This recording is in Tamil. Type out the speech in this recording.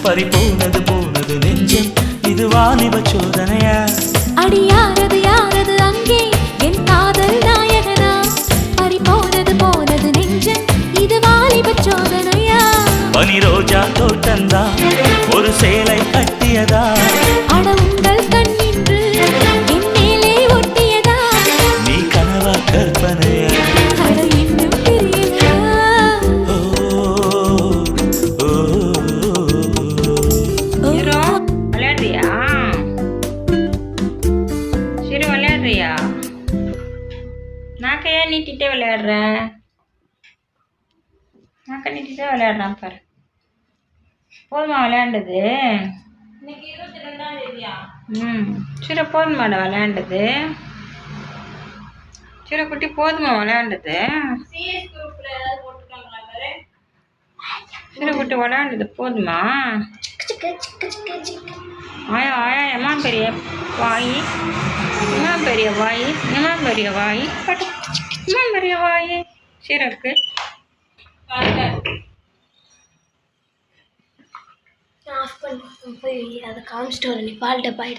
பறி போனது போனது நெஞ்சம் இது வாலிப சோதனையா அடி யாரது அங்கே என் காதல் நாயகனா பறி போனது போனது நெஞ்சம் இது வாலிப சோதனையா பனி ரோஜா தோட்டந்தா ஒரு சேலை கட்டியதா அட உங்கள் கண்ணின்று என் மேலே ஒட்டியதா நீ கனவா கற்பனையா அட இன்னும் தெரியலையா ஹீரோ விளையாடுறியா சரி விளையாடுறியா நான் கையா நீட்டிகிட்டே விளையாடுறேன் நான் கண்ணிட்டே விளையாடுறான் பாரு போதுமா விளையாண்டது இன்னைக்கு 22ஆம் தேதியா? சரி போதுமாடா விளையாண்டது சரி குட்டி போதுமா விளையாண்டது CS குரூப்ல ஏதாவது போட்டுருக்காங்களா பாரு. சரி குட்டி விளையாண்டது போதுமா ஆயா ஆயா எம்மா பெரிய வாய் எம்மா பெரிய வாய் எம்மா பெரிய வாய் பட்டு எம்மா பெரிய வாய் சரி இருக்கு பாருங்க. ஆஃப் பண்ணி போய் அதை காமிச்சிட்டு வரேன். நீ பால் டப்பா எடுத்து